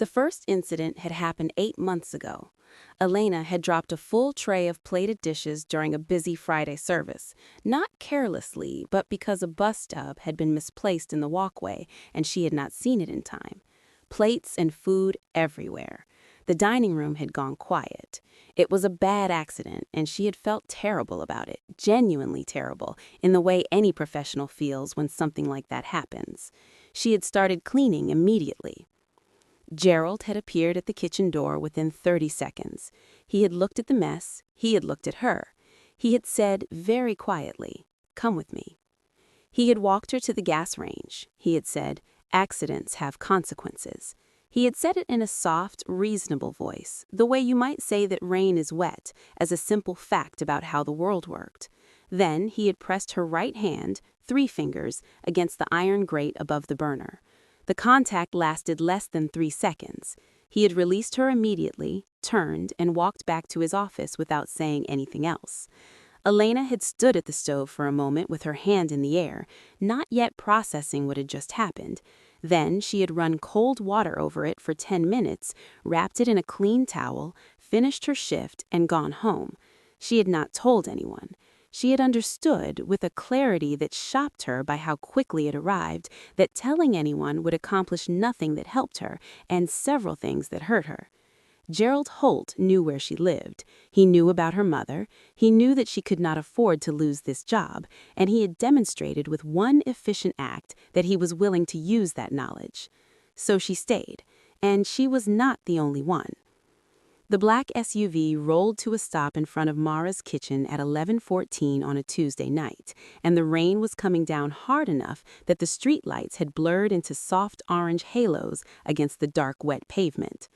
The first incident had happened 8 months ago. Elena had dropped a full tray of plated dishes during a busy Friday service, not carelessly, but because a bus stub had been misplaced in the walkway and she had not seen it in time. Plates and food everywhere. The dining room had gone quiet. It was a bad accident, and she had felt terrible about it, genuinely terrible, in the way any professional feels when something like that happens. She had started cleaning immediately. Gerald had appeared at the kitchen door within 30 seconds. He had looked at the mess. He had looked at her. He had said very quietly, "Come with me." He had walked her to the gas range. He had said, "Accidents have consequences." He had said it in a soft, reasonable voice, the way you might say that rain is wet, as a simple fact about how the world worked. Then he had pressed her right hand, 3 fingers, against the iron grate above the burner. The contact lasted less than 3 seconds. He had released her immediately, turned, and walked back to his office without saying anything else. Elena had stood at the stove for a moment with her hand in the air, not yet processing what had just happened. Then she had run cold water over it for 10 minutes, wrapped it in a clean towel, finished her shift, and gone home. She had not told anyone. She had understood, with a clarity that shocked her by how quickly it arrived, that telling anyone would accomplish nothing that helped her, and several things that hurt her. Gerald Holt knew where she lived. He knew about her mother. He knew that she could not afford to lose this job, and he had demonstrated with one efficient act that he was willing to use that knowledge. So she stayed, and she was not the only one. The black SUV rolled to a stop in front of Mara's kitchen at 11:14 on a Tuesday night, and the rain was coming down hard enough that the streetlights had blurred into soft orange halos against the dark, wet pavement.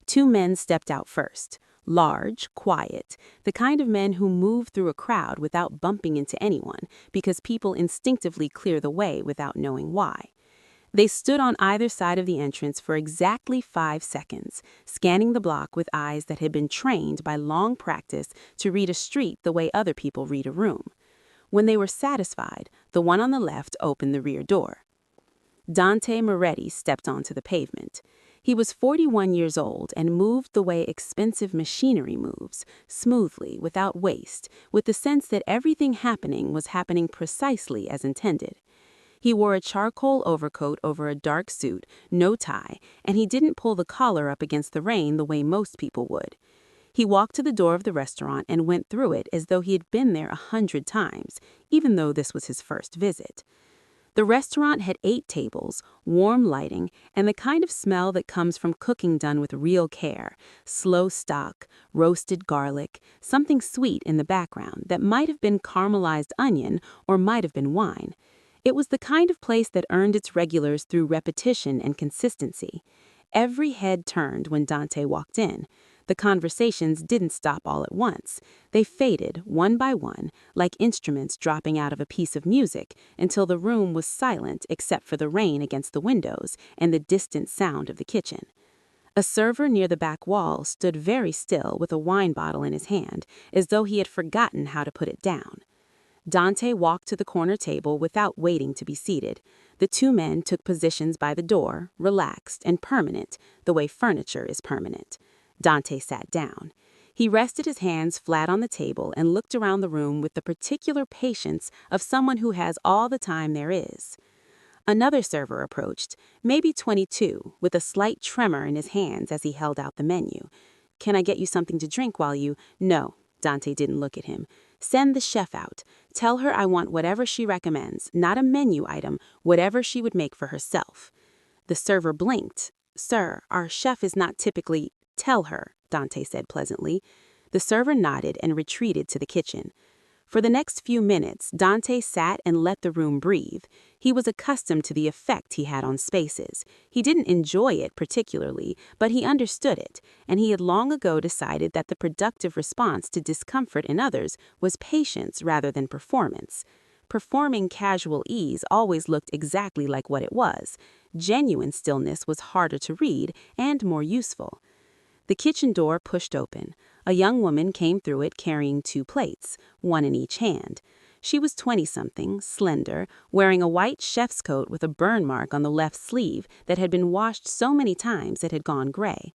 2 men stepped out first. Large, quiet, the kind of men who move through a crowd without bumping into anyone, because people instinctively clear the way without knowing why. They stood on either side of the entrance for exactly 5 seconds, scanning the block with eyes that had been trained by long practice to read a street the way other people read a room. When they were satisfied, the one on the left opened the rear door. Dante Moretti stepped onto the pavement. He was 41 years old and moved the way expensive machinery moves, smoothly, without waste, with the sense that everything happening was happening precisely as intended. He wore a charcoal overcoat over a dark suit, no tie, and he didn't pull the collar up against the rain the way most people would. He walked to the door of the restaurant and went through it as though he had been there 100 times, even though this was his first visit. The restaurant had 8 tables, warm lighting, and the kind of smell that comes from cooking done with real care: slow stock, roasted garlic, something sweet in the background that might have been caramelized onion or might have been wine. It was the kind of place that earned its regulars through repetition and consistency. Every head turned when Dante walked in. The conversations didn't stop all at once. They faded, one by one, like instruments dropping out of a piece of music, until the room was silent except for the rain against the windows and the distant sound of the kitchen. A server near the back wall stood very still with a wine bottle in his hand, as though he had forgotten how to put it down. Dante walked to the corner table without waiting to be seated. The 2 men took positions by the door, relaxed and permanent, the way furniture is permanent. Dante sat down. He rested his hands flat on the table and looked around the room with the particular patience of someone who has all the time there is. Another server approached, maybe 22, with a slight tremor in his hands as he held out the menu. "Can I get you something to drink while you—" "No." Dante didn't look at him. "Send the chef out. Tell her I want whatever she recommends, not a menu item, whatever she would make for herself." The server blinked. "Sir, our chef is not typically—" "Tell her," Dante said pleasantly. The server nodded and retreated to the kitchen. For the next few minutes, Dante sat and let the room breathe. He was accustomed to the effect he had on spaces. He didn't enjoy it particularly, but he understood it, and he had long ago decided that the productive response to discomfort in others was patience rather than performance. Performing casual ease always looked exactly like what it was. Genuine stillness was harder to read and more useful. The kitchen door pushed open. A young woman came through it carrying 2 plates, one in each hand. She was 20-something, slender, wearing a white chef's coat with a burn mark on the left sleeve that had been washed so many times it had gone gray.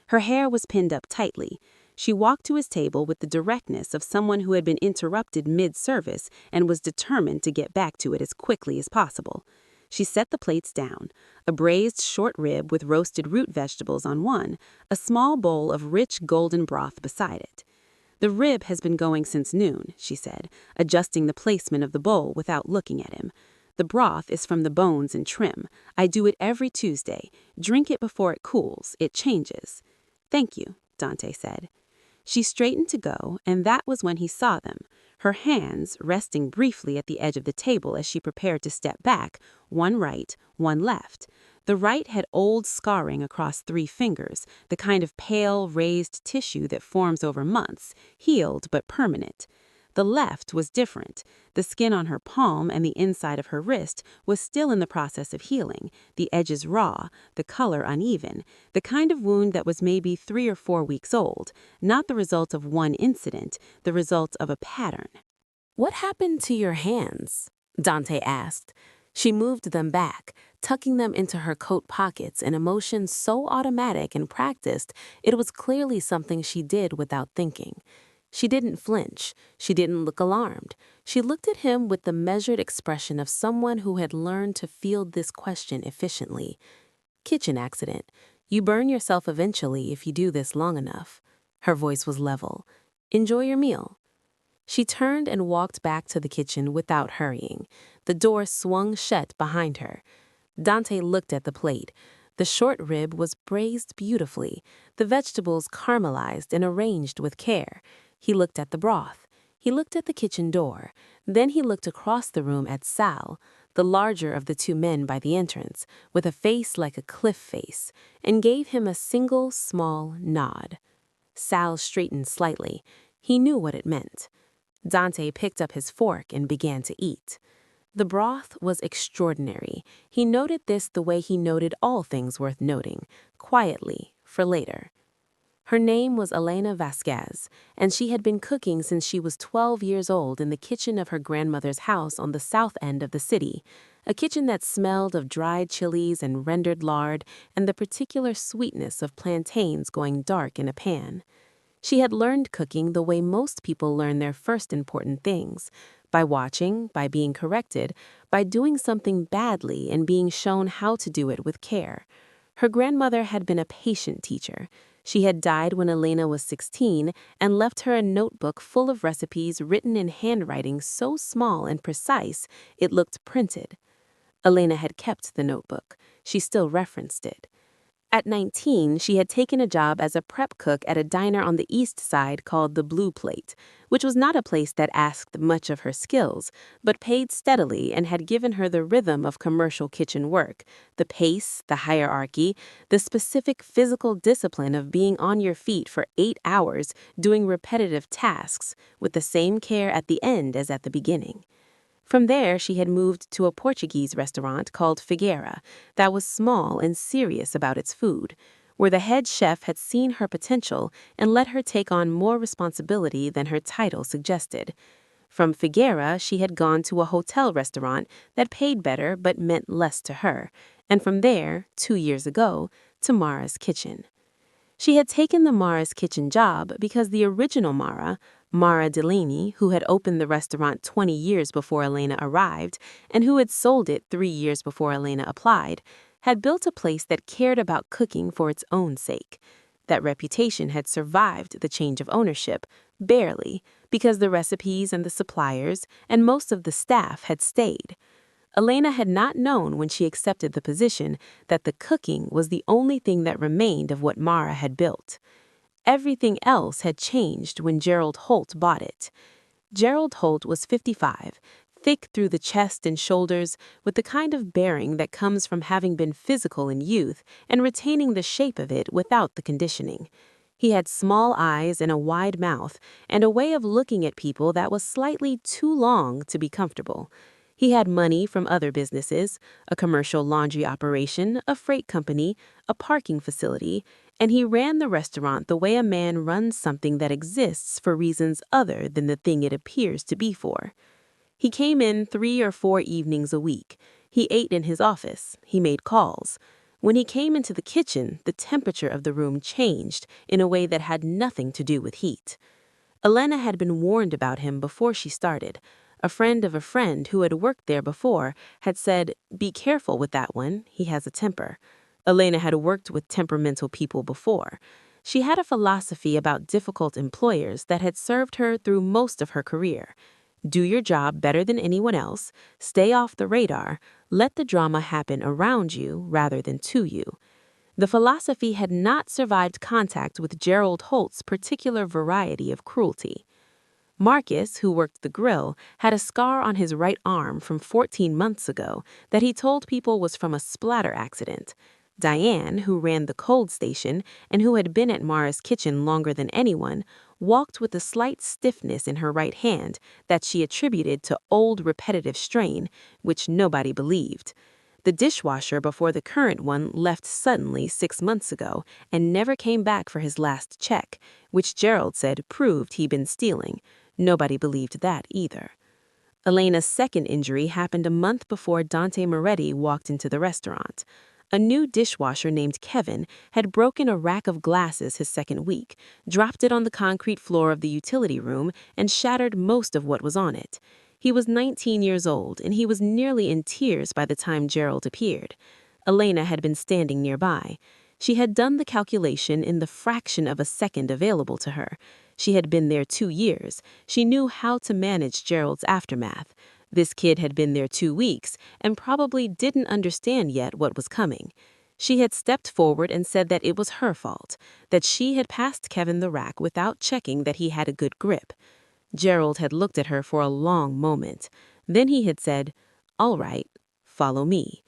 Her hair was pinned up tightly. She walked to his table with the directness of someone who had been interrupted mid-service and was determined to get back to it as quickly as possible. She set the plates down, a braised short rib with roasted root vegetables on one, a small bowl of rich golden broth beside it. "The rib has been going since noon," she said, adjusting the placement of the bowl without looking at him. "The broth is from the bones and trim. I do it every Tuesday. Drink it before it cools. It changes." "Thank you," Dante said. She straightened to go, and that was when he saw them, her hands resting briefly at the edge of the table as she prepared to step back, one right, one left. The right had old scarring across 3 fingers, the kind of pale, raised tissue that forms over months, healed but permanent. The left was different. The skin on her palm and the inside of her wrist was still in the process of healing, the edges raw, the color uneven, the kind of wound that was maybe 3 or 4 weeks old, not the result of one incident, the result of a pattern. "What happened to your hands?" Dante asked. She moved them back, tucking them into her coat pockets in a motion so automatic and practiced it was clearly something she did without thinking. She didn't flinch. She didn't look alarmed. She looked at him with the measured expression of someone who had learned to field this question efficiently. "Kitchen accident. You burn yourself eventually if you do this long enough." Her voice was level. "Enjoy your meal." She turned and walked back to the kitchen without hurrying. The door swung shut behind her. Dante looked at the plate. The short rib was braised beautifully, the vegetables caramelized and arranged with care. He looked at the broth. He looked at the kitchen door. Then he looked across the room at Sal, the larger of the 2 men by the entrance, with a face like a cliff face, and gave him a single small nod. Sal straightened slightly. He knew what it meant. Dante picked up his fork and began to eat. The broth was extraordinary. He noted this the way he noted all things worth noting, quietly, for later. Her name was Elena Vasquez, and she had been cooking since she was 12 years old in the kitchen of her grandmother's house on the south end of the city, a kitchen that smelled of dried chilies and rendered lard and the particular sweetness of plantains going dark in a pan. She had learned cooking the way most people learn their first important things, by watching, by being corrected, by doing something badly and being shown how to do it with care. Her grandmother had been a patient teacher. She had died when Elena was 16 and left her a notebook full of recipes written in handwriting so small and precise it looked printed. Elena had kept the notebook. She still referenced it. At 19, she had taken a job as a prep cook at a diner on the east side called the Blue Plate, which was not a place that asked much of her skills, but paid steadily and had given her the rhythm of commercial kitchen work, the pace, the hierarchy, the specific physical discipline of being on your feet for 8 hours doing repetitive tasks with the same care at the end as at the beginning. From there, she had moved to a Portuguese restaurant called Figueira that was small and serious about its food, where the head chef had seen her potential and let her take on more responsibility than her title suggested. From Figueira, she had gone to a hotel restaurant that paid better but meant less to her, and from there, 2 years ago, to Mara's Kitchen. She had taken the Mara's Kitchen job because the original Mara Delaney, who had opened the restaurant 20 years before Elena arrived and who had sold it 3 years before Elena applied, had built a place that cared about cooking for its own sake. That reputation had survived the change of ownership, barely, because the recipes and the suppliers and most of the staff had stayed. Elena had not known when she accepted the position that the cooking was the only thing that remained of what Mara had built. Everything else had changed when Gerald Holt bought it. Gerald Holt was 55, thick through the chest and shoulders, with the kind of bearing that comes from having been physical in youth and retaining the shape of it without the conditioning. He had small eyes and a wide mouth, and a way of looking at people that was slightly too long to be comfortable. He had money from other businesses, a commercial laundry operation, a freight company, a parking facility, and he ran the restaurant the way a man runs something that exists for reasons other than the thing it appears to be for. He came in 3 or 4 evenings a week. He ate in his office. He made calls. When he came into the kitchen, the temperature of the room changed in a way that had nothing to do with heat. Elena had been warned about him before she started. A friend of a friend who had worked there before had said, "Be careful with that one, he has a temper." Elena had worked with temperamental people before. She had a philosophy about difficult employers that had served her through most of her career. Do your job better than anyone else, stay off the radar, let the drama happen around you rather than to you. The philosophy had not survived contact with Gerald Holt's particular variety of cruelty. Marcus, who worked the grill, had a scar on his right arm from 14 months ago that he told people was from a splatter accident. Diane, who ran the cold station and who had been at Mara's kitchen longer than anyone, walked with a slight stiffness in her right hand that she attributed to old repetitive strain, which nobody believed. The dishwasher before the current one left suddenly 6 months ago and never came back for his last check, which Gerald said proved he'd been stealing. Nobody believed that either. Elena's second injury happened a month before Dante Moretti walked into the restaurant. A new dishwasher named Kevin had broken a rack of glasses his second week, dropped it on the concrete floor of the utility room, and shattered most of what was on it. He was 19 years old, and he was nearly in tears by the time Gerald appeared. Elena had been standing nearby. She had done the calculation in the fraction of a second available to her. She had been there 2 years. She knew how to manage Gerald's aftermath. This kid had been there 2 weeks and probably didn't understand yet what was coming. She had stepped forward and said that it was her fault, that she had passed Kevin the rack without checking that he had a good grip. Gerald had looked at her for a long moment. Then he had said, "All right, follow me."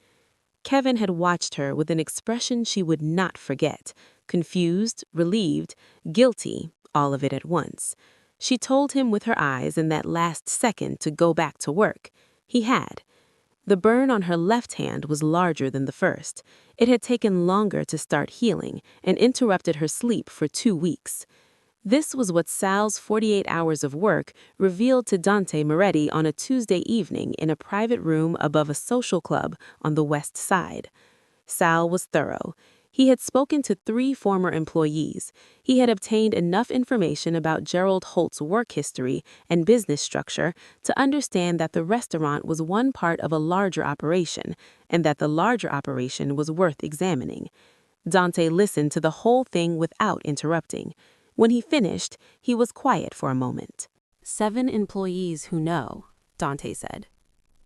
Kevin had watched her with an expression she would not forget, confused, relieved, guilty, all of it at once. She told him with her eyes in that last second to go back to work. He had. The burn on her left hand was larger than the first. It had taken longer to start healing and interrupted her sleep for 2 weeks. This was what Sal's 48 hours of work revealed to Dante Moretti on a Tuesday evening in a private room above a social club on the West Side. Sal was thorough. He had spoken to 3 former employees. He had obtained enough information about Gerald Holt's work history and business structure to understand that the restaurant was one part of a larger operation, and that the larger operation was worth examining. Dante listened to the whole thing without interrupting. When he finished, he was quiet for a moment. 7 employees who know, Dante said.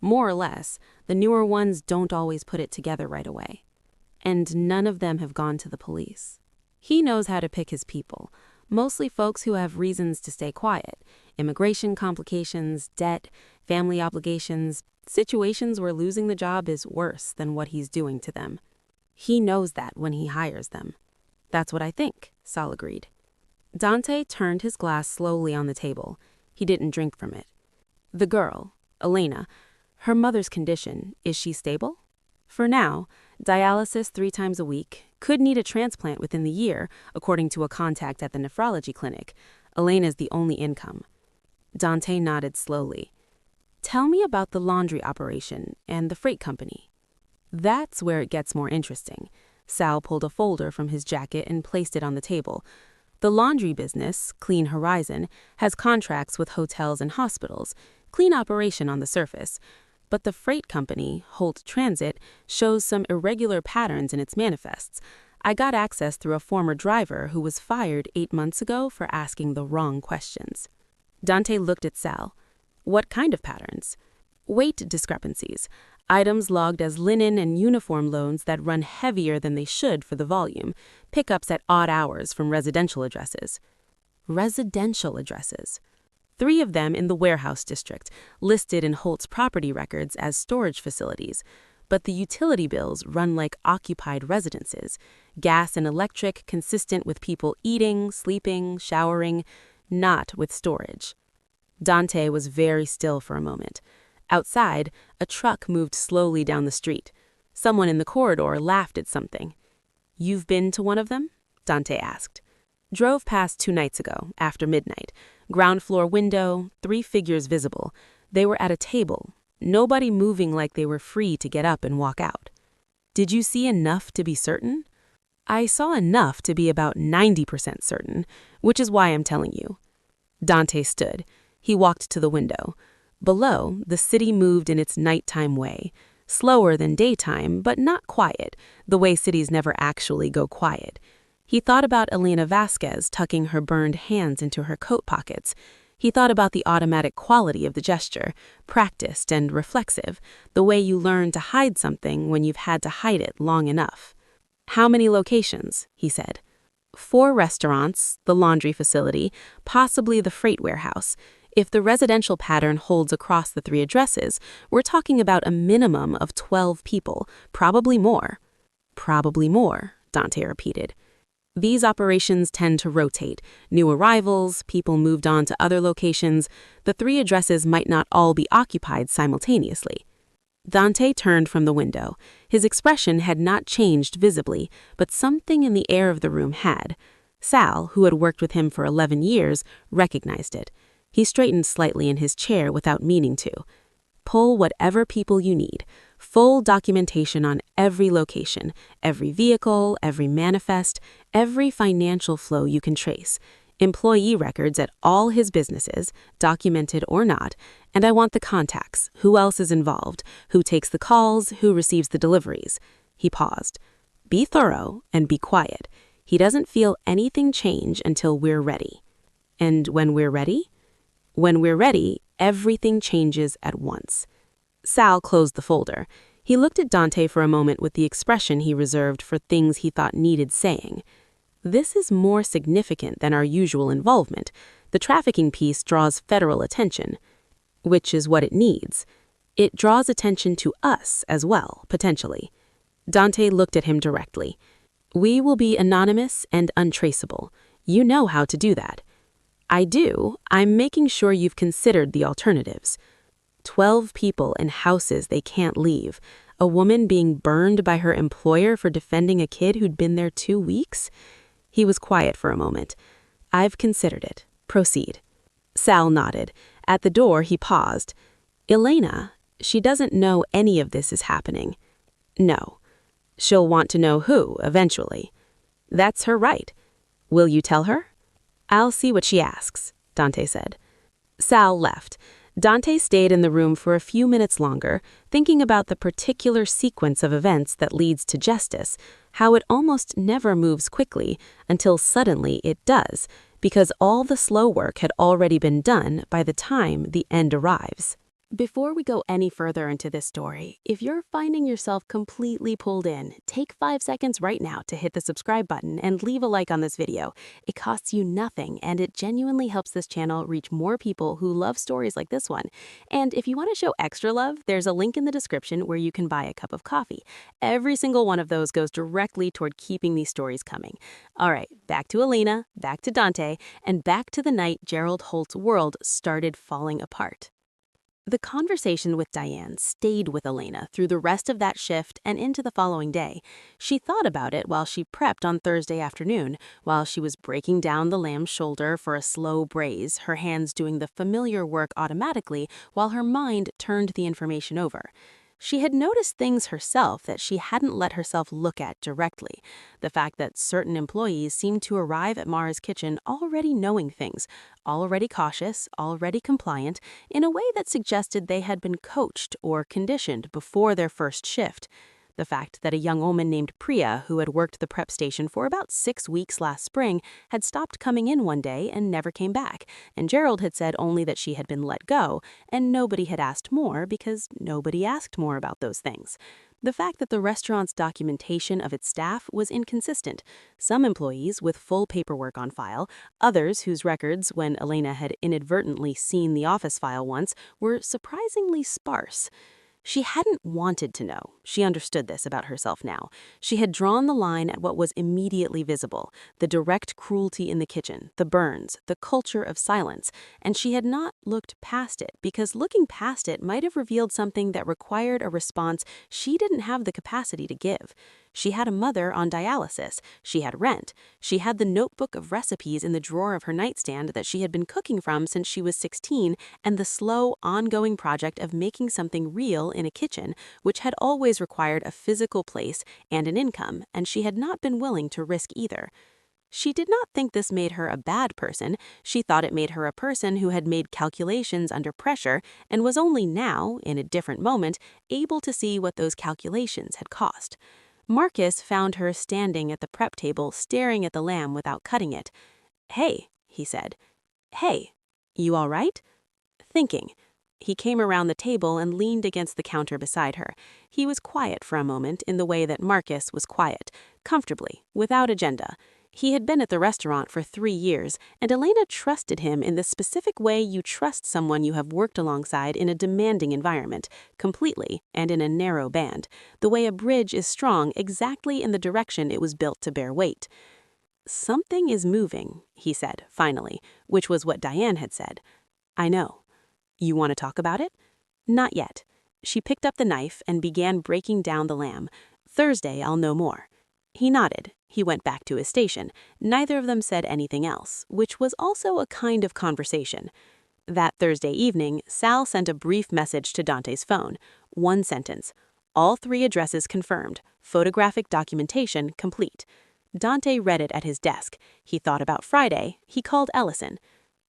More or less, the newer ones don't always put it together right away. And none of them have gone to the police. He knows how to pick his people, mostly folks who have reasons to stay quiet, immigration complications, debt, family obligations, situations where losing the job is worse than what he's doing to them. He knows that when he hires them. That's what I think, Sal agreed. Dante turned his glass slowly on the table. He didn't drink from it. The girl, Elena, her mother's condition, is she stable? For now, dialysis 3 times a week, could need a transplant within the year, according to a contact at the nephrology clinic. Elena's the only income. Dante nodded slowly. Tell me about the laundry operation and the freight company. That's where it gets more interesting. Sal pulled a folder from his jacket and placed it on the table. The laundry business, Clean Horizon, has contracts with hotels and hospitals. Clean operation on the surface. But the freight company, Holt Transit, shows some irregular patterns in its manifests. I got access through a former driver who was fired 8 months ago for asking the wrong questions. Dante looked at Sal. What kind of patterns? Weight discrepancies. Items logged as linen and uniform loads that run heavier than they should for the volume. Pickups at odd hours from residential addresses. Residential addresses. 3 of them in the warehouse district, listed in Holt's property records as storage facilities. But the utility bills run like occupied residences. Gas and electric consistent with people eating, sleeping, showering, not with storage. Dante was very still for a moment. Outside, a truck moved slowly down the street. Someone in the corridor laughed at something. "You've been to one of them?" Dante asked. Drove past 2 nights ago, after midnight. Ground floor window, 3 figures visible. They were at a table, nobody moving like they were free to get up and walk out. Did you see enough to be certain? I saw enough to be about 90% certain, which is why I'm telling you. Dante stood. He walked to the window. Below, the city moved in its nighttime way, slower than daytime, but not quiet, the way cities never actually go quiet. He thought about Elena Vasquez tucking her burned hands into her coat pockets. He thought about the automatic quality of the gesture, practiced and reflexive, the way you learn to hide something when you've had to hide it long enough. How many locations? He said. 4 restaurants, the laundry facility, possibly the freight warehouse. If the residential pattern holds across the 3 addresses, we're talking about a minimum of 12 people, probably more. Probably more, Dante repeated. These operations tend to rotate. New arrivals, people moved on to other locations. The 3 addresses might not all be occupied simultaneously. Dante turned from the window. His expression had not changed visibly, but something in the air of the room had. Sal, who had worked with him for 11 years, recognized it. He straightened slightly in his chair without meaning to. Pull whatever people you need. Full documentation on every location, every vehicle, every manifest, every financial flow you can trace. Employee records at all his businesses, documented or not, and I want the contacts, who else is involved, who takes the calls, who receives the deliveries. He paused. Be thorough and be quiet. He doesn't feel anything change until we're ready. And when we're ready? When we're ready, everything changes at once. Sal closed the folder. He looked at Dante for a moment with the expression he reserved for things he thought needed saying. This is more significant than our usual involvement. The trafficking piece draws federal attention, which is what it needs. It draws attention to us as well, potentially. Dante looked at him directly. We will be anonymous and untraceable. You know how to do that. I do. I'm making sure you've considered the alternatives. 12 people in houses they can't leave. A woman being burned by her employer for defending a kid who'd been there 2 weeks? He was quiet for a moment. I've considered it. Proceed. Sal nodded. At the door, he paused. Elena, she doesn't know any of this is happening. No. She'll want to know who, eventually. That's her right. Will you tell her? I'll see what she asks, Dante said. Sal left. Dante stayed in the room for a few minutes longer, thinking about the particular sequence of events that leads to justice, how it almost never moves quickly until suddenly it does, because all the slow work had already been done by the time the end arrives. Before we go any further into this story, if you're finding yourself completely pulled in, take 5 seconds right now to hit the subscribe button and leave a like on this video. It costs you nothing, and it genuinely helps this channel reach more people who love stories like this one. And if you want to show extra love, there's a link in the description where you can buy a cup of coffee. Every single one of those goes directly toward keeping these stories coming. All right, back to Elena, back to Dante, and back to the night Gerald Holt's world started falling apart. The conversation with Diane stayed with Elena through the rest of that shift and into the following day. She thought about it while she prepped on Thursday afternoon, while she was breaking down the lamb's shoulder for a slow braise, her hands doing the familiar work automatically while her mind turned the information over. She had noticed things herself that she hadn't let herself look at directly. The fact that certain employees seemed to arrive at Mara's kitchen already knowing things, already cautious, already compliant, in a way that suggested they had been coached or conditioned before their first shift. The fact that a young woman named Priya, who had worked the prep station for about 6 weeks last spring, had stopped coming in one day and never came back, and Gerald had said only that she had been let go, and nobody had asked more because nobody asked more about those things. The fact that the restaurant's documentation of its staff was inconsistent. Some employees with full paperwork on file, others whose records, when Elena had inadvertently seen the office file once, were surprisingly sparse. She hadn't wanted to know. She understood this about herself now. She had drawn the line at what was immediately visible, the direct cruelty in the kitchen, the burns, the culture of silence, and she had not looked past it because looking past it might have revealed something that required a response she didn't have the capacity to give. She had a mother on dialysis. She had rent. She had the notebook of recipes in the drawer of her nightstand that she had been cooking from since she was 16, and the slow, ongoing project of making something real in a kitchen, which had always required a physical place and an income, and she had not been willing to risk either. She did not think this made her a bad person. She thought it made her a person who had made calculations under pressure and was only now, in a different moment, able to see what those calculations had cost. Marcus found her standing at the prep table staring at the lamb without cutting it. "Hey," he said. "Hey, you all right?" Thinking. He came around the table and leaned against the counter beside her. He was quiet for a moment in the way that Marcus was quiet, comfortably, without agenda. He had been at the restaurant for 3 years, and Elena trusted him in the specific way you trust someone you have worked alongside in a demanding environment, completely and in a narrow band, the way a bridge is strong exactly in the direction it was built to bear weight. "Something is moving," he said, finally, which was what Diane had said. "I know. You want to talk about it?" "Not yet." She picked up the knife and began breaking down the lamb. "Thursday, I'll know more." He nodded. He went back to his station. Neither of them said anything else, which was also a kind of conversation. That Thursday evening, Sal sent a brief message to Dante's phone. 1 sentence. "All 3 addresses confirmed. Photographic documentation complete." Dante read it at his desk. He thought about Friday. He called Ellison.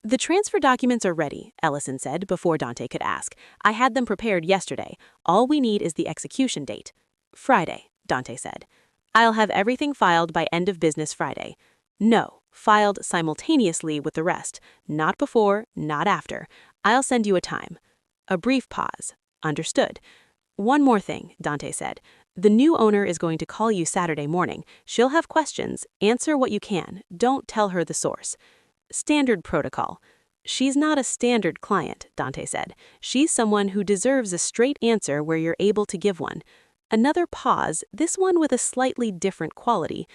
"The transfer documents are ready," Ellison said before Dante could ask. "I had them prepared yesterday. All we need is the execution date." "Friday," Dante said. "I'll have everything filed by end of business Friday." "No, filed simultaneously with the rest. Not before, not after. I'll send you a time." A brief pause. "Understood." "One more thing," Dante said. "The new owner is going to call you Saturday morning. She'll have questions. Answer what you can. Don't tell her the source." "Standard protocol." "She's not a standard client," Dante said. "She's someone who deserves a straight answer where you're able to give one." Another pause, this one with a slightly different quality.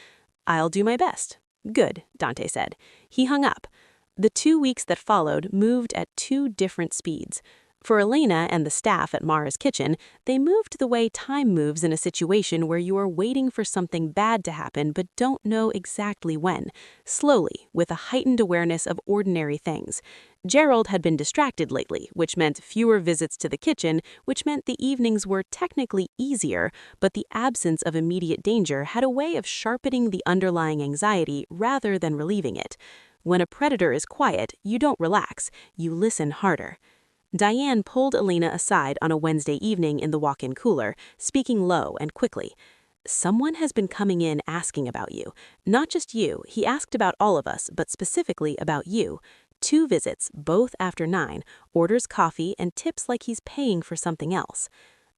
"I'll do my best." "Good," Dante said. He hung up. The 2 weeks that followed moved at 2 different speeds. For Elena and the staff at Mara's kitchen, they moved the way time moves in a situation where you are waiting for something bad to happen but don't know exactly when, slowly, with a heightened awareness of ordinary things. Gerald had been distracted lately, which meant fewer visits to the kitchen, which meant the evenings were technically easier, but the absence of immediate danger had a way of sharpening the underlying anxiety rather than relieving it. When a predator is quiet, you don't relax, you listen harder. Diane pulled Elena aside on a Wednesday evening in the walk-in cooler, speaking low and quickly. "Someone has been coming in asking about you. Not just you, he asked about all of us, but specifically about you. 2 visits, both after 9, orders coffee and tips like he's paying for something else."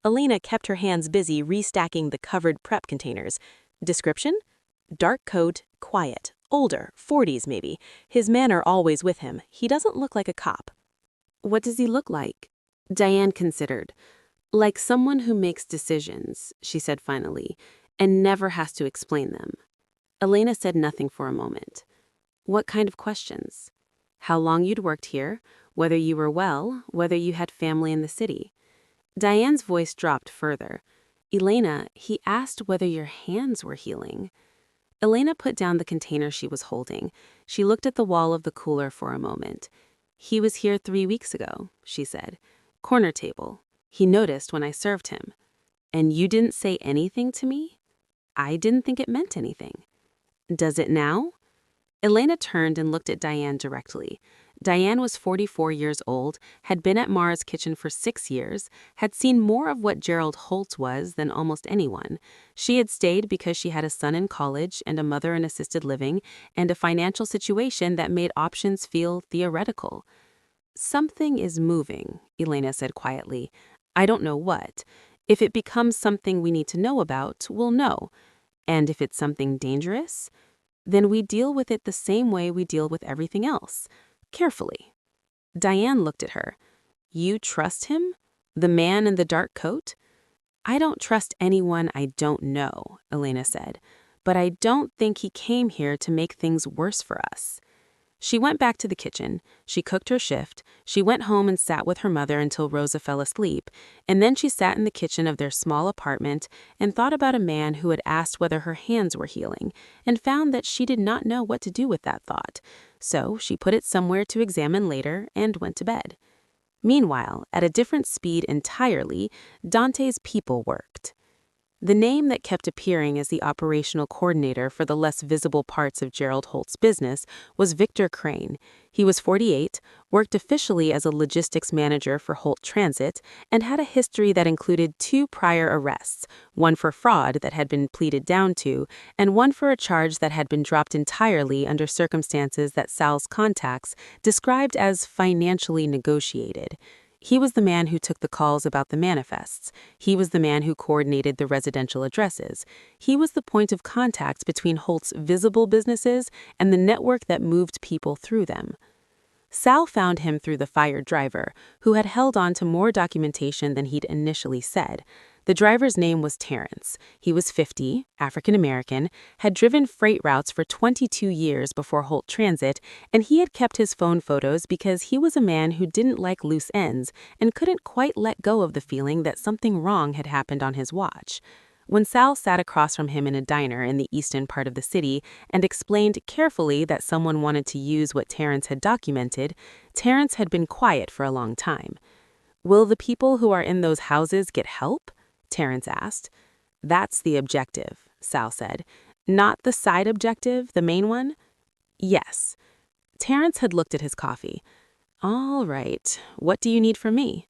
Elena kept her hands busy restacking the covered prep containers. Description? Dark coat, quiet, older, 40s maybe. His manner always with him. He doesn't look like a cop. What does he look like? Diane considered. "Like someone who makes decisions," she said finally, "and never has to explain them." Elena said nothing for a moment. "What kind of questions?" "How long you'd worked here, whether you were well, whether you had family in the city." Diane's voice dropped further. "Elena, he asked whether your hands were healing." Elena put down the container she was holding. She looked at the wall of the cooler for a moment. "He was here 3 weeks ago," she said. "Corner table. He noticed when I served him." "And you didn't say anything to me?" "I didn't think it meant anything." "Does it now?" Elena turned and looked at Diane directly. Diane was 44 years old, had been at Mara's kitchen for 6 years, had seen more of what Gerald Holtz was than almost anyone. She had stayed because she had a son in college and a mother in assisted living and a financial situation that made options feel theoretical. "Something is moving," Elena said quietly. "I don't know what. If it becomes something we need to know about, we'll know. And if it's something dangerous, then we deal with it the same way we deal with everything else. Carefully." Diane looked at her. "You trust him? The man in the dark coat?" "I don't trust anyone I don't know," Elena said. "But I don't think he came here to make things worse for us." She went back to the kitchen, she cooked her shift, she went home and sat with her mother until Rosa fell asleep, and then she sat in the kitchen of their small apartment and thought about a man who had asked whether her hands were healing, and found that she did not know what to do with that thought. So she put it somewhere to examine later and went to bed. Meanwhile, at a different speed entirely, Dante's people worked. The name that kept appearing as the operational coordinator for the less visible parts of Gerald Holt's business was Victor Crane. He was 48, worked officially as a logistics manager for Holt Transit, and had a history that included 2 prior arrests, one for fraud that had been pleaded down to, and one for a charge that had been dropped entirely under circumstances that Sal's contacts described as financially negotiated. He was the man who took the calls about the manifests. He was the man who coordinated the residential addresses. He was the point of contact between Holt's visible businesses and the network that moved people through them. Sal found him through the fired driver, who had held on to more documentation than he'd initially said. The driver's name was Terrence. He was 50, African-American, had driven freight routes for 22 years before Holt Transit, and he had kept his phone photos because he was a man who didn't like loose ends and couldn't quite let go of the feeling that something wrong had happened on his watch. When Sal sat across from him in a diner in the eastern part of the city and explained carefully that someone wanted to use what Terrence had documented, Terrence had been quiet for a long time. "Will the people who are in those houses get help?" Terrence asked. "That's the objective," Sal said. "Not the side objective, the main one?" "Yes." Terrence had looked at his coffee. "All right, what do you need from me?"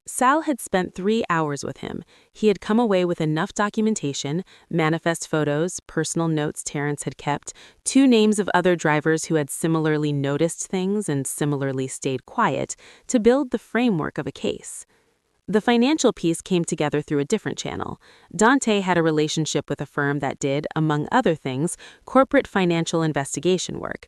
Sal had spent 3 hours with him. He had come away with enough documentation, manifest photos, personal notes Terrence had kept, 2 names of other drivers who had similarly noticed things and similarly stayed quiet, to build the framework of a case. The financial piece came together through a different channel. Dante had a relationship with a firm that did, among other things, corporate financial investigation work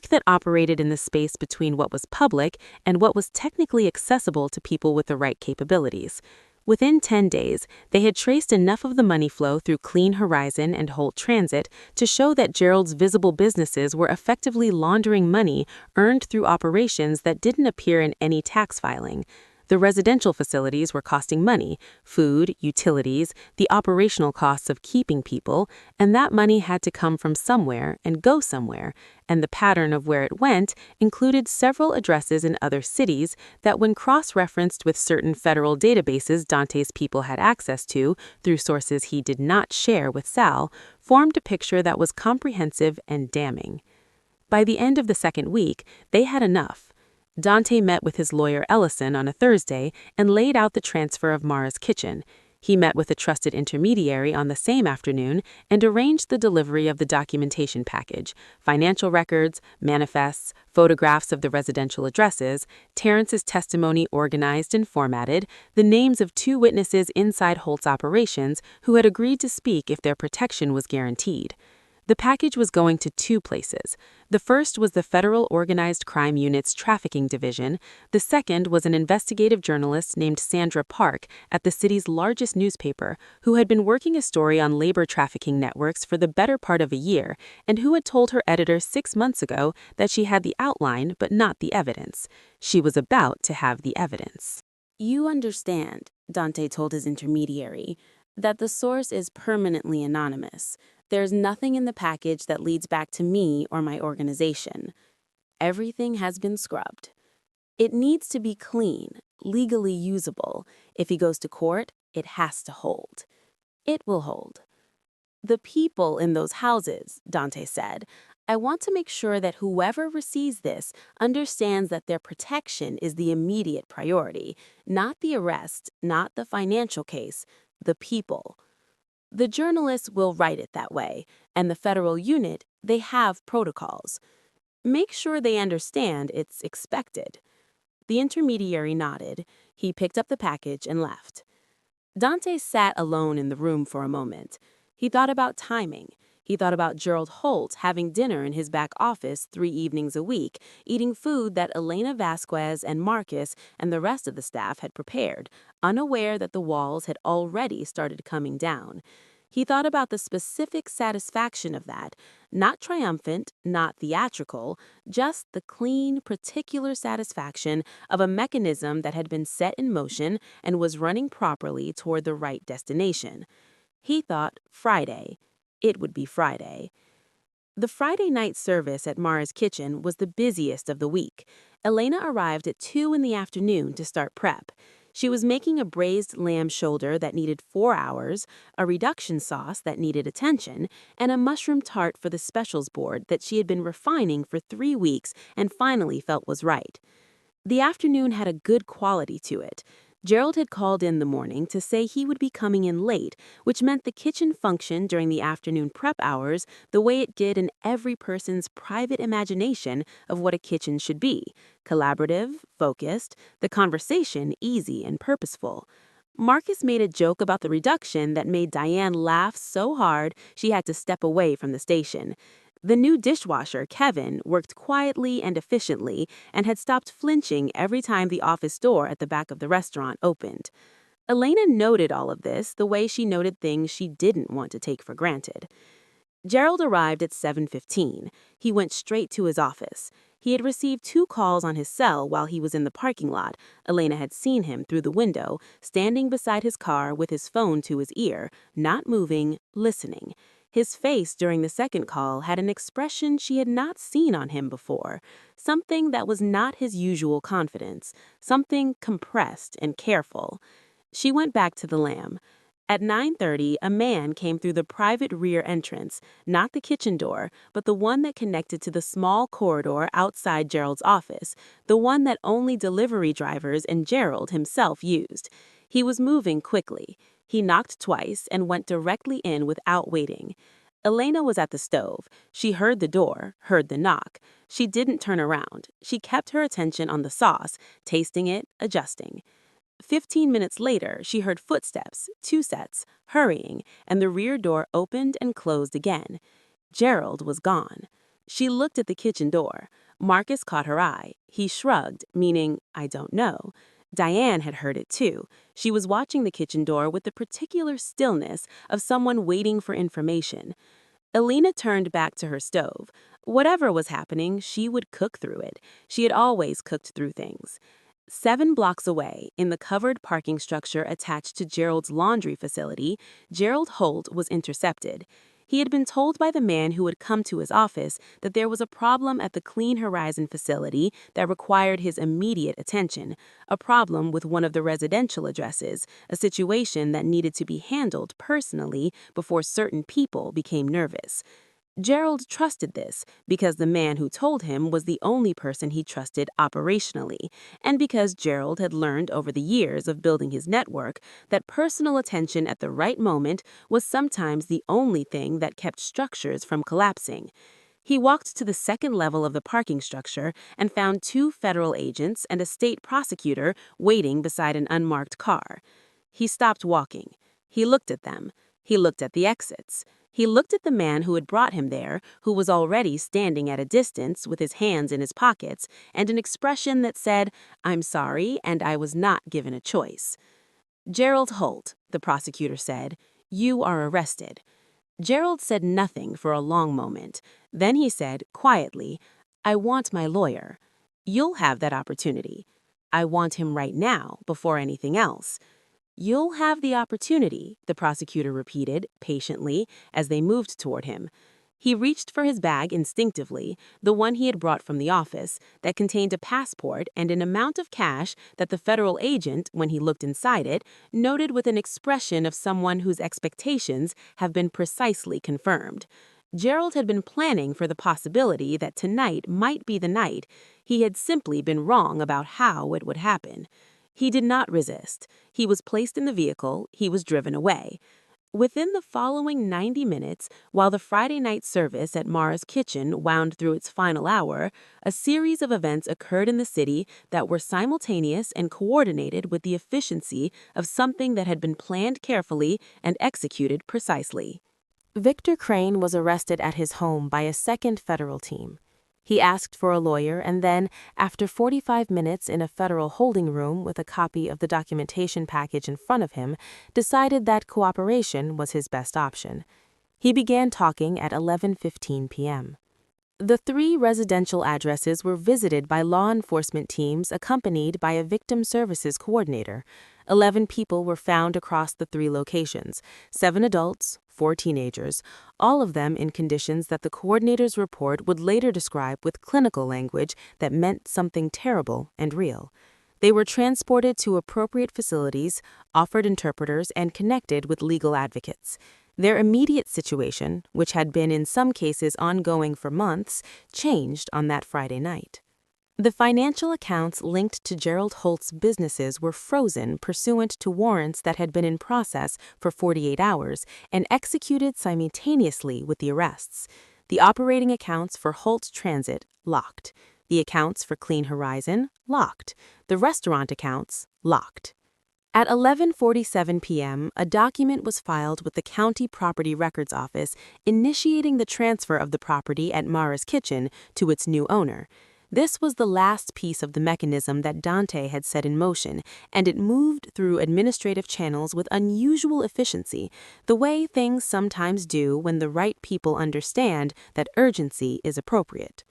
that operated in the space between what was public and what was technically accessible to people with the right capabilities. Within 10 days, they had traced enough of the money flow through Clean Horizon and Holt Transit to show that Gerald's visible businesses were effectively laundering money earned through operations that didn't appear in any tax filing. The residential facilities were costing money, food, utilities, the operational costs of keeping people, and that money had to come from somewhere and go somewhere, and the pattern of where it went included several addresses in other cities that, when cross-referenced with certain federal databases Dante's people had access to through sources he did not share with Sal, formed a picture that was comprehensive and damning. By the end of the second week, they had enough. Dante met with his lawyer Ellison on a Thursday and laid out the transfer of Mara's kitchen. He met with a trusted intermediary on the same afternoon and arranged the delivery of the documentation package: financial records, manifests, photographs of the residential addresses, Terrence's testimony organized and formatted, the names of 2 witnesses inside Holt's operations who had agreed to speak if their protection was guaranteed. The package was going to 2 places. The first was the Federal Organized Crime Unit's Trafficking Division. The second was an investigative journalist named Sandra Park at the city's largest newspaper, who had been working a story on labor trafficking networks for the better part of a year, and who had told her editor 6 months ago that she had the outline but not the evidence. She was about to have the evidence. "You understand," Dante told his intermediary, "that the source is permanently anonymous. There's nothing in the package that leads back to me or my organization. Everything has been scrubbed. It needs to be clean, legally usable. If he goes to court, it has to hold. It will hold. The people in those houses," Dante said, "I want to make sure that whoever receives this understands that their protection is the immediate priority, not the arrest, not the financial case, the people. The journalists will write it that way, and the federal unit, they have protocols. Make sure they understand it's expected." The intermediary nodded. He picked up the package and left. Dante sat alone in the room for a moment. He thought about timing. He thought about Gerald Holt having dinner in his back office 3 evenings a week, eating food that Elena Vasquez and Marcus and the rest of the staff had prepared, unaware that the walls had already started coming down. He thought about the specific satisfaction of that, not triumphant, not theatrical, just the clean, particular satisfaction of a mechanism that had been set in motion and was running properly toward the right destination. He thought Friday. It would be Friday. The Friday night service at Mara's kitchen was the busiest of the week. Elena arrived at 2 in the afternoon to start prep. She was making a braised lamb shoulder that needed 4 hours, a reduction sauce that needed attention, and a mushroom tart for the specials board that she had been refining for 3 weeks and finally felt was right. The afternoon had a good quality to it. Gerald had called in the morning to say he would be coming in late, which meant the kitchen functioned during the afternoon prep hours the way it did in every person's private imagination of what a kitchen should be: collaborative, focused, the conversation easy and purposeful. Marcus made a joke about the reduction that made Diane laugh so hard she had to step away from the station. The new dishwasher, Kevin, worked quietly and efficiently and had stopped flinching every time the office door at the back of the restaurant opened. Elena noted all of this the way she noted things she didn't want to take for granted. Gerald arrived at 7:15. He went straight to his office. He had received 2 calls on his cell while he was in the parking lot. Elena had seen him through the window, standing beside his car with his phone to his ear, not moving, listening. His face during the second call had an expression she had not seen on him before, something that was not his usual confidence, something compressed and careful. She went back to the lamb. At 9:30, a man came through the private rear entrance, not the kitchen door, but the one that connected to the small corridor outside Gerald's office, the one that only delivery drivers and Gerald himself used. He was moving quickly. He knocked twice and went directly in without waiting. Elena was at the stove. She heard the door, heard the knock. She didn't turn around. She kept her attention on the sauce, tasting it, adjusting. 15 minutes later, she heard footsteps, 2 sets, hurrying, and the rear door opened and closed again. Gerald was gone. She looked at the kitchen door. Marcus caught her eye. He shrugged, meaning, I don't know. Diane had heard it too. She was watching the kitchen door with the particular stillness of someone waiting for information. Elena turned back to her stove. Whatever was happening, she would cook through it. She had always cooked through things. 7 blocks away, in the covered parking structure attached to Gerald's laundry facility, Gerald Holt was intercepted. He had been told by the man who had come to his office that there was a problem at the Clean Horizon facility that required his immediate attention, a problem with one of the residential addresses, a situation that needed to be handled personally before certain people became nervous. Gerald trusted this because the man who told him was the only person he trusted operationally, and because Gerald had learned over the years of building his network that personal attention at the right moment was sometimes the only thing that kept structures from collapsing. He walked to the second level of the parking structure and found 2 federal agents and a state prosecutor waiting beside an unmarked car. He stopped walking. He looked at them. He looked at the exits. He looked at the man who had brought him there, who was already standing at a distance with his hands in his pockets and an expression that said, I'm sorry, and I was not given a choice. Gerald Holt, the prosecutor said, you are arrested. Gerald said nothing for a long moment. Then he said, quietly, I want my lawyer. You'll have that opportunity. I want him right now, before anything else. You'll have the opportunity, the prosecutor repeated, patiently, as they moved toward him. He reached for his bag instinctively, the one he had brought from the office, that contained a passport and an amount of cash that the federal agent, when he looked inside it, noted with an expression of someone whose expectations have been precisely confirmed. Gerald had been planning for the possibility that tonight might be the night. He had simply been wrong about how it would happen. He did not resist. He was placed in the vehicle. He was driven away. Within the following 90 minutes, while the Friday night service at Mara's kitchen wound through its final hour, a series of events occurred in the city that were simultaneous and coordinated with the efficiency of something that had been planned carefully and executed precisely. Victor Crane was arrested at his home by a second federal team. He asked for a lawyer and then, after 45 minutes in a federal holding room with a copy of the documentation package in front of him, decided that cooperation was his best option. He began talking at 11:15 p.m. The 3 residential addresses were visited by law enforcement teams accompanied by a victim services coordinator. 11 people were found across the 3 locations, 7 adults, 4 teenagers, all of them in conditions that the coordinator's report would later describe with clinical language that meant something terrible and real. They were transported to appropriate facilities, offered interpreters, and connected with legal advocates. Their immediate situation, which had been in some cases ongoing for months, changed on that Friday night. The financial accounts linked to Gerald Holt's businesses were frozen pursuant to warrants that had been in process for 48 hours and executed simultaneously with the arrests. The operating accounts for Holt Transit locked. The accounts for Clean Horizon locked. The restaurant accounts locked. At 11:47 p.m., a document was filed with the County Property Records Office initiating the transfer of the property at Mara's Kitchen to its new owner. This was the last piece of the mechanism that Dante had set in motion, and it moved through administrative channels with unusual efficiency, the way things sometimes do when the right people understand that urgency is appropriate.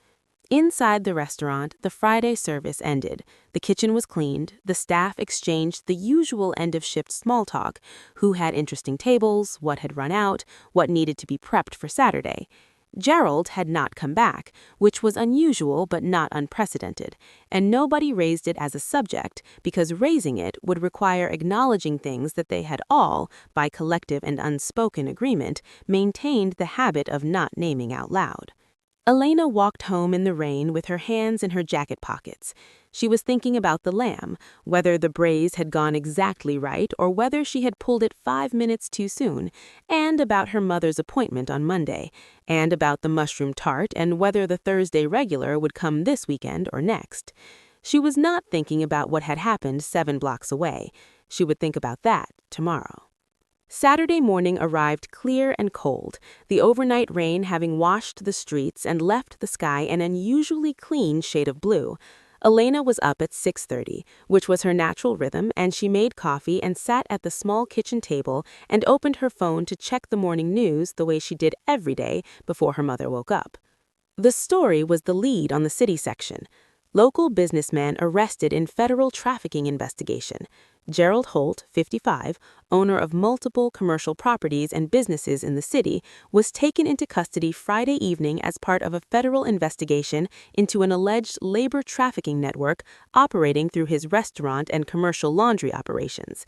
Inside the restaurant, the Friday service ended. The kitchen was cleaned, the staff exchanged the usual end-of-shift small talk, who had interesting tables, what had run out, what needed to be prepped for Saturday. Gerald had not come back, which was unusual but not unprecedented, and nobody raised it as a subject because raising it would require acknowledging things that they had all, by collective and unspoken agreement, maintained the habit of not naming out loud. Elena walked home in the rain with her hands in her jacket pockets. She was thinking about the lamb, whether the braise had gone exactly right or whether she had pulled it 5 minutes too soon, and about her mother's appointment on Monday, and about the mushroom tart and whether the Thursday regular would come this weekend or next. She was not thinking about what had happened 7 blocks away. She would think about that tomorrow. Saturday morning arrived clear and cold, the overnight rain having washed the streets and left the sky an unusually clean shade of blue. Elena was up at 6:30, which was her natural rhythm, and she made coffee and sat at the small kitchen table and opened her phone to check the morning news the way she did every day before her mother woke up. The story was the lead on the city section. Local businessman arrested in federal trafficking investigation. Gerald Holt, 55, owner of multiple commercial properties and businesses in the city, was taken into custody Friday evening as part of a federal investigation into an alleged labor trafficking network operating through his restaurant and commercial laundry operations.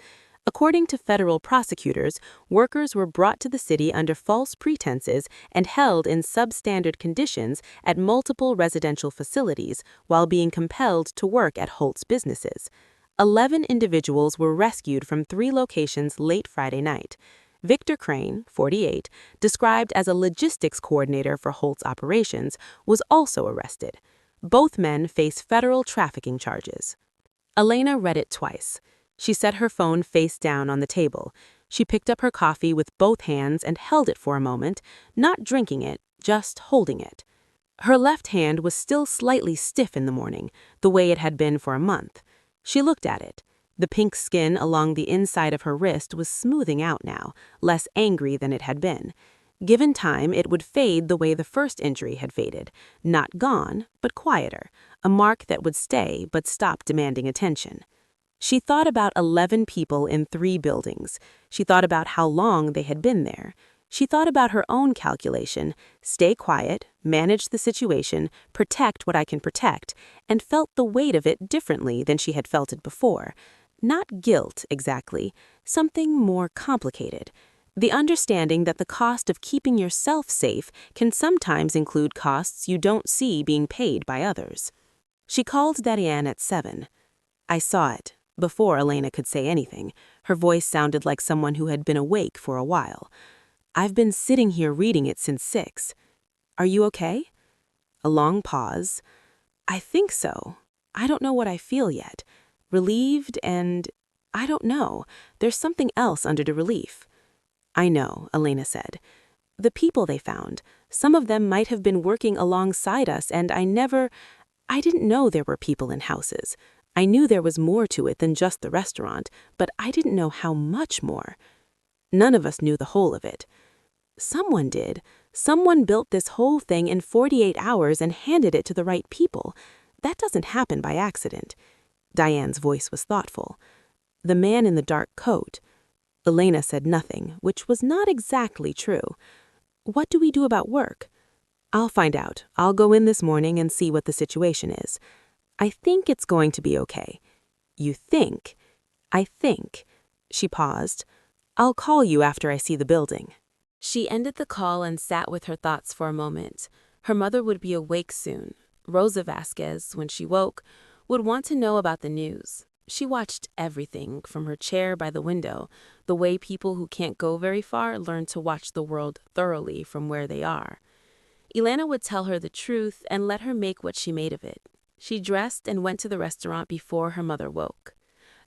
According to federal prosecutors, workers were brought to the city under false pretenses and held in substandard conditions at multiple residential facilities while being compelled to work at Holt's businesses. 11 individuals were rescued from 3 locations late Friday night. Victor Crane, 48, described as a logistics coordinator for Holt's operations, was also arrested. Both men face federal trafficking charges. Elena read it twice. She set her phone face down on the table. She picked up her coffee with both hands and held it for a moment, not drinking it, just holding it. Her left hand was still slightly stiff in the morning, the way it had been for a month. She looked at it. The pink skin along the inside of her wrist was smoothing out now, less angry than it had been. Given time, it would fade the way the first injury had faded, not gone, but quieter, a mark that would stay but stop demanding attention. She thought about 11 people in 3 buildings. She thought about how long they had been there. She thought about her own calculation, stay quiet, manage the situation, protect what I can protect, and felt the weight of it differently than she had felt it before. Not guilt, exactly, something more complicated. The understanding that the cost of keeping yourself safe can sometimes include costs you don't see being paid by others. She called Diane at 7. I saw it. Before Elena could say anything, her voice sounded like someone who had been awake for a while. I've been sitting here reading it since 6. Are you okay? A long pause. I think so. I don't know what I feel yet. Relieved and I don't know. There's something else under the relief. I know, Elena said. The people they found, Some of them might have been working alongside us, and I didn't know there were people in houses. I knew there was more to it than just the restaurant, but I didn't know how much more. None of us knew the whole of it. Someone did. Someone built this whole thing in 48 hours and handed it to the right people. That doesn't happen by accident. Diane's voice was thoughtful. The man in the dark coat. Elena said nothing, which was not exactly true. What do we do about work? I'll find out. I'll go in this morning and see what the situation is. I think it's going to be okay. You think? I think. She paused. I'll call you after I see the building. She ended the call and sat with her thoughts for a moment. Her mother would be awake soon. Rosa Vasquez, when she woke, would want to know about the news. She watched everything from her chair by the window, the way people who can't go very far learn to watch the world thoroughly from where they are. Elena would tell her the truth and let her make what she made of it. She dressed and went to the restaurant before her mother woke.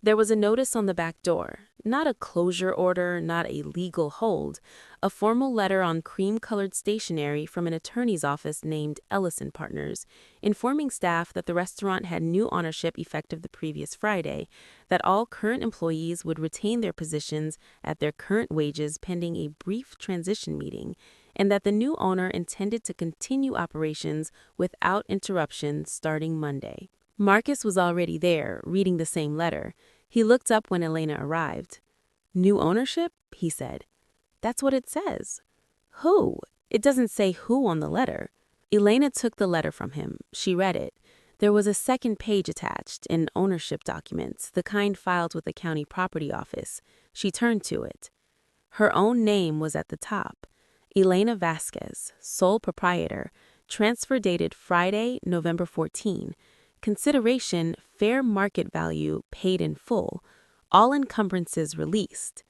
There was a notice on the back door, not a closure order, not a legal hold, a formal letter on cream-colored stationery from an attorney's office named Ellison Partners, informing staff that the restaurant had new ownership effective the previous Friday, that all current employees would retain their positions at their current wages pending a brief transition meeting, and that the new owner intended to continue operations without interruption starting Monday. Marcus was already there, reading the same letter. He looked up when Elena arrived. New ownership? He said. That's what it says. Who? It doesn't say who on the letter. Elena took the letter from him. She read it. There was a second page attached, in ownership documents, the kind filed with the county property office. She turned to it. Her own name was at the top. Elena Vasquez, sole proprietor, transfer dated Friday, November 14. Consideration, fair market value, paid in full. All encumbrances released.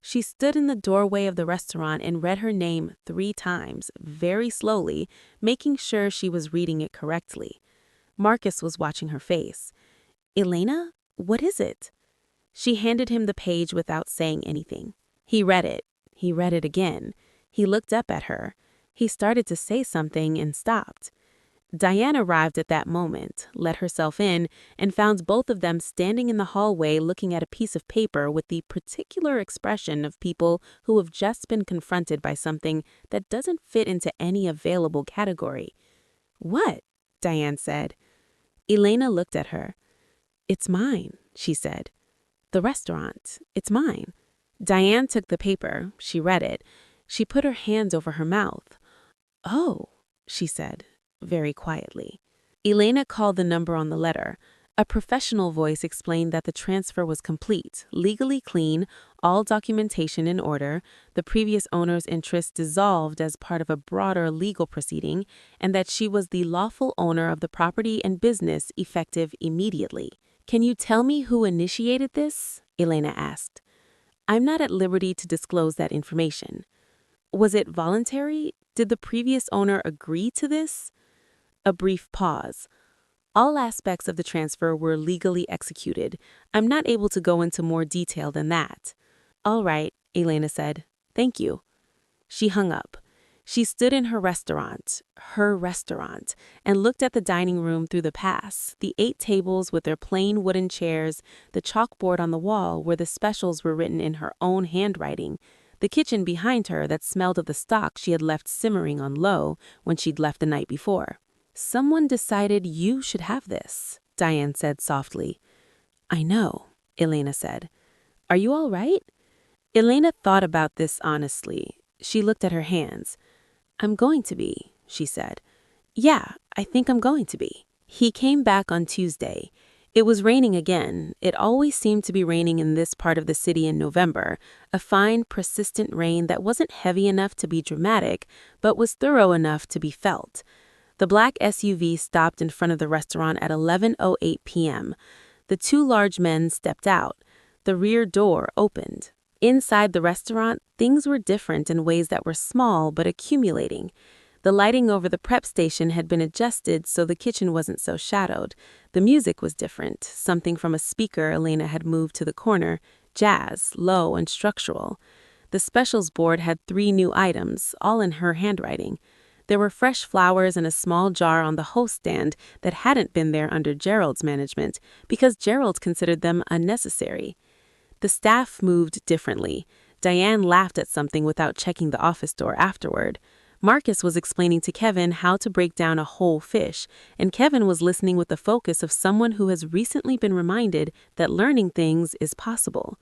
She stood in the doorway of the restaurant and read her name 3 times, very slowly, making sure she was reading it correctly. Marcus was watching her face. Elena, what is it? She handed him the page without saying anything. He read it. He read it again. He looked up at her. He started to say something and stopped. Diane arrived at that moment, let herself in, and found both of them standing in the hallway looking at a piece of paper with the particular expression of people who have just been confronted by something that doesn't fit into any available category. What? Diane said. Elena looked at her. It's mine, she said. The restaurant. It's mine. Diane took the paper. She read it. She put her hands over her mouth. Oh, she said, very quietly. Elena called the number on the letter. A professional voice explained that the transfer was complete, legally clean, all documentation in order, the previous owner's interest dissolved as part of a broader legal proceeding, and that she was the lawful owner of the property and business effective immediately. Can you tell me who initiated this? Elena asked. I'm not at liberty to disclose that information. Was it voluntary? Did the previous owner agree to this? A brief pause. All aspects of the transfer were legally executed. I'm not able to go into more detail than that. All right, Elena said. Thank you. She hung up. She stood in her restaurant, and looked at the dining room through the pass, the 8 tables with their plain wooden chairs, the chalkboard on the wall where the specials were written in her own handwriting, the kitchen behind her that smelled of the stock she had left simmering on low when she'd left the night before. Someone decided you should have this, Diane said softly. I know, Elena said. Are you all right? Elena thought about this honestly. She looked at her hands. I'm going to be, she said. Yeah, I think I'm going to be. He came back on Tuesday. It was raining again. It always seemed to be raining in this part of the city in November, a fine, persistent rain that wasn't heavy enough to be dramatic, but was thorough enough to be felt. The black SUV stopped in front of the restaurant at 11:08 p.m. The 2 large men stepped out. The rear door opened. Inside the restaurant, things were different in ways that were small but accumulating. The lighting over the prep station had been adjusted so the kitchen wasn't so shadowed. The music was different, something from a speaker Elena had moved to the corner, jazz, low and structural. The specials board had 3 new items, all in her handwriting. There were fresh flowers in a small jar on the host stand that hadn't been there under Gerald's management because Gerald considered them unnecessary. The staff moved differently. Diane laughed at something without checking the office door afterward. Marcus was explaining to Kevin how to break down a whole fish, and Kevin was listening with the focus of someone who has recently been reminded that learning things is possible.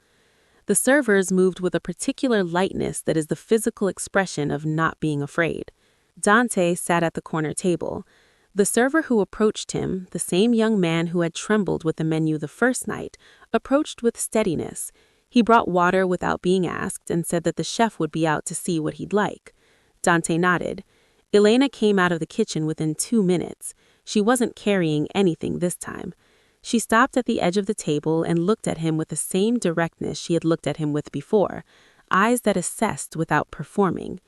The servers moved with a particular lightness that is the physical expression of not being afraid. Dante sat at the corner table. The server who approached him, the same young man who had trembled with the menu the first night, approached with steadiness. He brought water without being asked and said that the chef would be out to see what he'd like. Dante nodded. Elena came out of the kitchen within 2 minutes. She wasn't carrying anything this time. She stopped at the edge of the table and looked at him with the same directness she had looked at him with before, eyes that assessed without performing.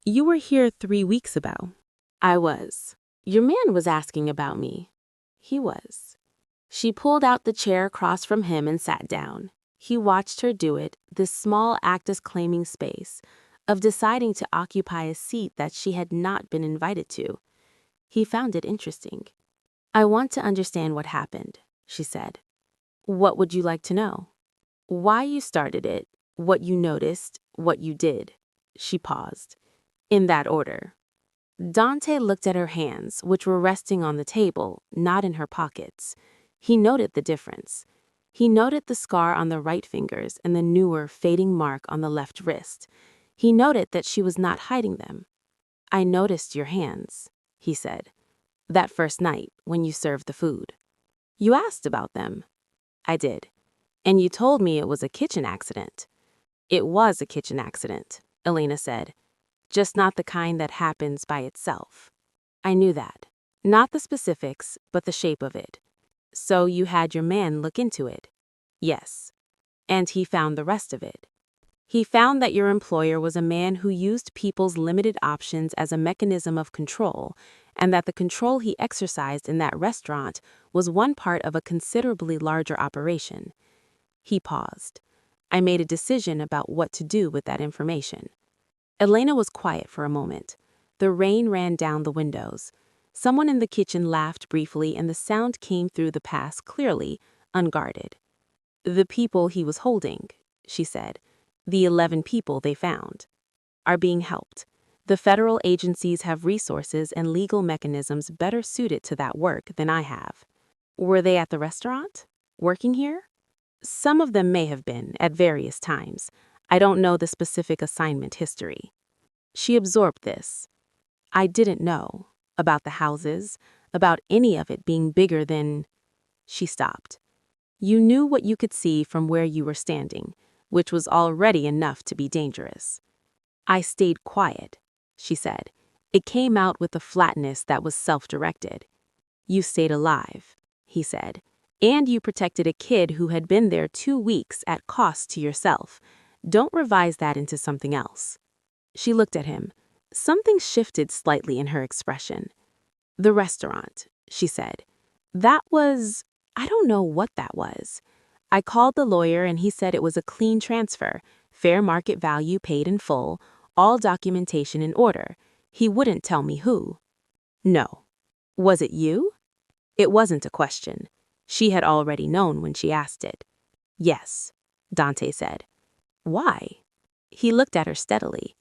"You were here 3 weeks ago." I was. Your man was asking about me. He was. She pulled out the chair across from him and sat down. He watched her do it, this small act as claiming space, of deciding to occupy a seat that she had not been invited to. He found it interesting. "I want to understand what happened," she said. "What would you like to know?" "Why you started it, what you noticed, what you did." She paused. "In that order." Dante looked at her hands, which were resting on the table, not in her pockets. He noted the difference. He noted the scar on the right fingers and the newer, fading mark on the left wrist. He noted that she was not hiding them. "I noticed your hands," he said. "That first night, when you served the food. You asked about them." "I did. And you told me it was a kitchen accident." "It was a kitchen accident," Elena said. "Just not the kind that happens by itself." "I knew that. Not the specifics, but the shape of it." "So you had your man look into it?" "Yes." "And he found the rest of it?" "He found that your employer was a man who used people's limited options as a mechanism of control, and that the control he exercised in that restaurant was one part of a considerably larger operation." He paused. "I made a decision about what to do with that information." Elena was quiet for a moment. The rain ran down the windows. Someone in the kitchen laughed briefly, and the sound came through the pass clearly, unguarded. "The people he was holding," she said, "the 11 people they found, are being helped. The federal agencies have resources and legal mechanisms better suited to that work than I have." "Were they at the restaurant? Working here?" "Some of them may have been, at various times. I don't know the specific assignment history." She absorbed this. "I didn't know about the houses, about any of it being bigger than—" She stopped. "You knew what you could see from where you were standing, which was already enough to be dangerous." "I stayed quiet," she said. It came out with a flatness that was self-directed. "You stayed alive," he said. "And you protected a kid who had been there 2 weeks at cost to yourself. Don't revise that into something else." She looked at him. Something shifted slightly in her expression. "The restaurant," she said. "That was— I don't know what that was. I called the lawyer and he said it was a clean transfer, fair market value paid in full, all documentation in order. He wouldn't tell me who." "No." "Was it you?" It wasn't a question. She had already known when she asked it. "Yes," Dante said. "Why?" He looked at her steadily.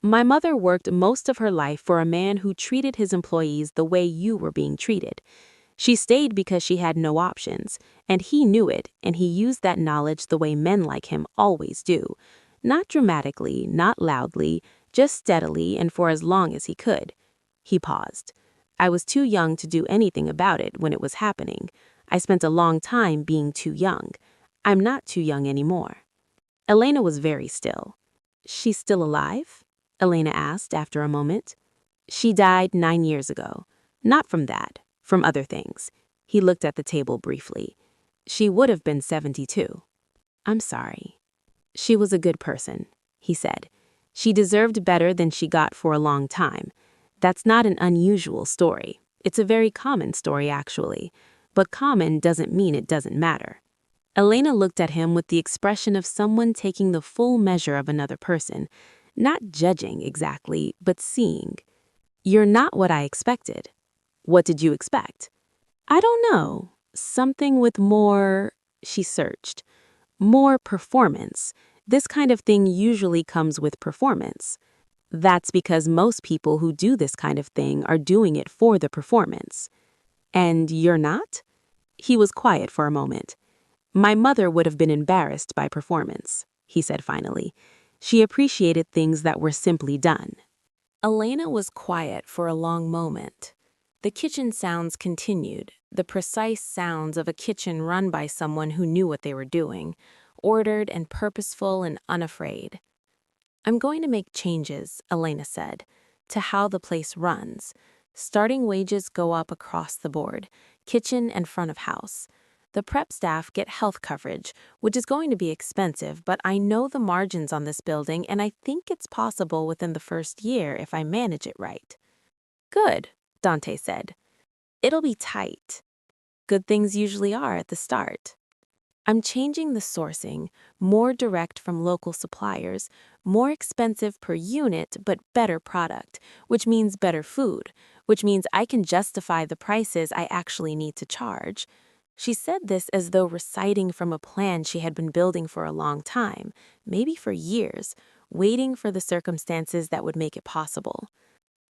"My mother worked most of her life for a man who treated his employees the way you were being treated. She stayed because she had no options, and he knew it, and he used that knowledge the way men like him always do. Not dramatically, not loudly, just steadily and for as long as he could." He paused. "I was too young to do anything about it when it was happening. I spent a long time being too young. I'm not too young anymore." Elena was very still. "She's still alive?" Elena asked after a moment. "She died 9 years ago. Not from that. From other things." He looked at the table briefly. "She would have been 72. "I'm sorry." "She was a good person," he said. "She deserved better than she got for a long time. That's not an unusual story. It's a very common story, actually. But common doesn't mean it doesn't matter." Elena looked at him with the expression of someone taking the full measure of another person, not judging exactly, but seeing. "You're not what I expected." "What did you expect?" "I don't know. Something with more," she searched. "More performance. This kind of thing usually comes with performance." "That's because most people who do this kind of thing are doing it for the performance." "And you're not?" He was quiet for a moment. "My mother would have been embarrassed by performance," he said finally. "She appreciated things that were simply done." Elena was quiet for a long moment. The kitchen sounds continued, the precise sounds of a kitchen run by someone who knew what they were doing, ordered and purposeful and unafraid. "I'm going to make changes," Elena said, "to how the place runs. Starting wages go up across the board, kitchen and front of house. The prep staff get health coverage, which is going to be expensive, but I know the margins on this building and I think it's possible within the first year if I manage it right." "Good," Dante said. "It'll be tight." Good things usually are at the start. "I'm changing the sourcing, more direct from local suppliers, more expensive per unit but better product, which means better food, which means I can justify the prices I actually need to charge." She said this as though reciting from a plan she had been building for a long time, maybe for years, waiting for the circumstances that would make it possible.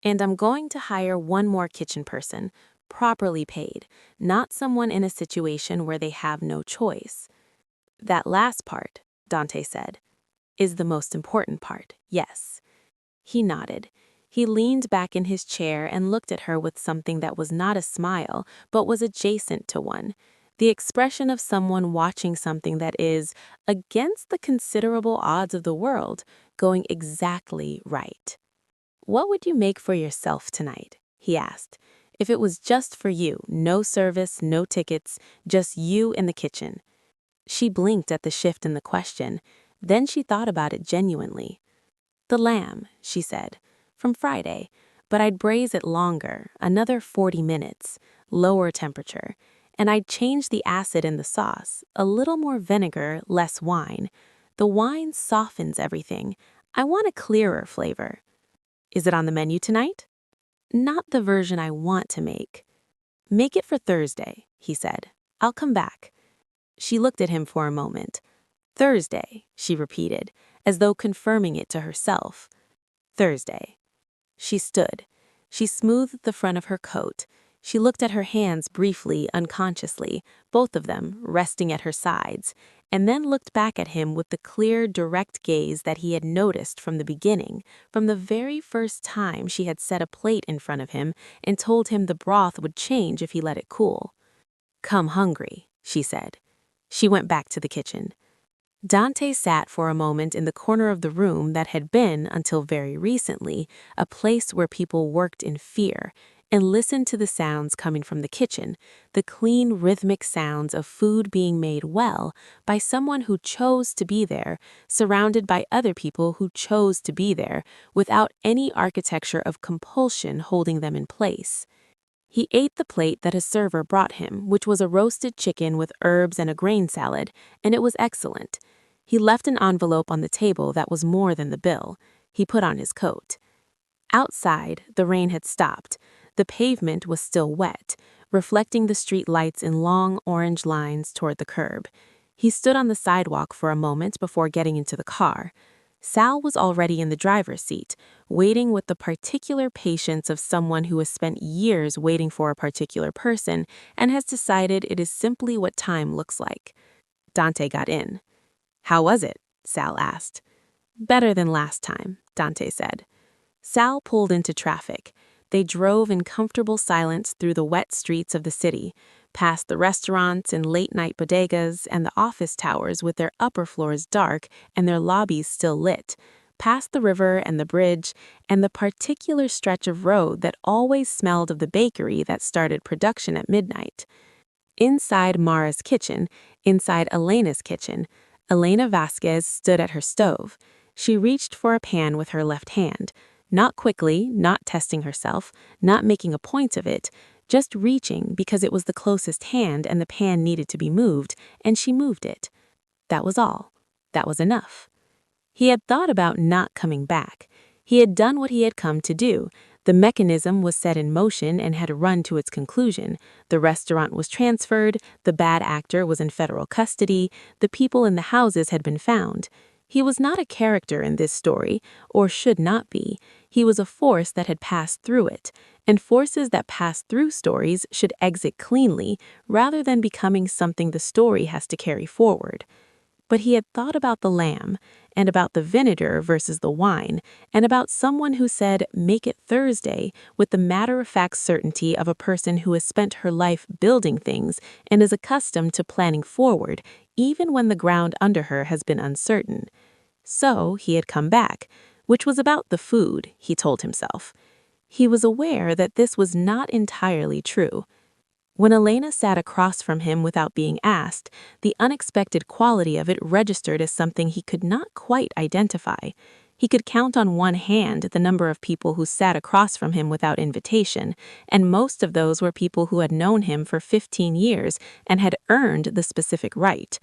"And I'm going to hire one more kitchen person, properly paid, not someone in a situation where they have no choice." "That last part," Dante said, "is the most important part, yes." He nodded. He leaned back in his chair and looked at her with something that was not a smile, but was adjacent to one. The expression of someone watching something that is, against the considerable odds of the world, going exactly right. "What would you make for yourself tonight?" he asked. "If it was just for you, no service, no tickets, just you in the kitchen." She blinked at the shift in the question. Then she thought about it genuinely. "The lamb," she said, "from Friday, but I'd braise it longer, another 40 minutes, lower temperature, and I'd change the acid in the sauce, a little more vinegar, less wine. The wine softens everything. I want a clearer flavor." "Is it on the menu tonight?" "Not the version I want to make." "Make it for Thursday," he said. "I'll come back." She looked at him for a moment. "Thursday," she repeated, as though confirming it to herself. "Thursday." She stood. She smoothed the front of her coat. She looked at her hands briefly, unconsciously, both of them resting at her sides, and then looked back at him with the clear, direct gaze that he had noticed from the beginning, from the very first time she had set a plate in front of him and told him the broth would change if he let it cool. "Come hungry," she said. She went back to the kitchen. Dante sat for a moment in the corner of the room that had been, until very recently, a place where people worked in fear, and listened to the sounds coming from the kitchen, the clean, rhythmic sounds of food being made well by someone who chose to be there, surrounded by other people who chose to be there, without any architecture of compulsion holding them in place. He ate the plate that a server brought him, which was a roasted chicken with herbs and a grain salad, and it was excellent. He left an envelope on the table that was more than the bill. He put on his coat. Outside, the rain had stopped. The pavement was still wet, reflecting the street lights in long orange lines toward the curb. He stood on the sidewalk for a moment before getting into the car. Sal was already in the driver's seat, waiting with the particular patience of someone who has spent years waiting for a particular person and has decided it is simply what time looks like. Dante got in. "How was it?" Sal asked. "Better than last time," Dante said. Sal pulled into traffic. They drove in comfortable silence through the wet streets of the city, past the restaurants and late-night bodegas and the office towers with their upper floors dark and their lobbies still lit, past the river and the bridge and the particular stretch of road that always smelled of the bakery that started production at midnight. Inside Mara's kitchen, inside Elena's kitchen, Elena Vasquez stood at her stove. She reached for a pan with her left hand, not quickly, not testing herself, not making a point of it, just reaching because it was the closest hand and the pan needed to be moved, and she moved it. That was all. That was enough. He had thought about not coming back. He had done what he had come to do. The mechanism was set in motion and had run to its conclusion. The restaurant was transferred, the bad actor was in federal custody, the people in the houses had been found. He was not a character in this story, or should not be. He was a force that had passed through it, and forces that pass through stories should exit cleanly rather than becoming something the story has to carry forward. But he had thought about the lamb, and about the vinegar versus the wine, and about someone who said, "Make it Thursday," with the matter-of-fact certainty of a person who has spent her life building things and is accustomed to planning forward, even when the ground under her has been uncertain. So he had come back, which was about the food, he told himself. He was aware that this was not entirely true. When Elena sat across from him without being asked, the unexpected quality of it registered as something he could not quite identify. He could count on one hand the number of people who sat across from him without invitation, and most of those were people who had known him for 15 years and had earned the specific right.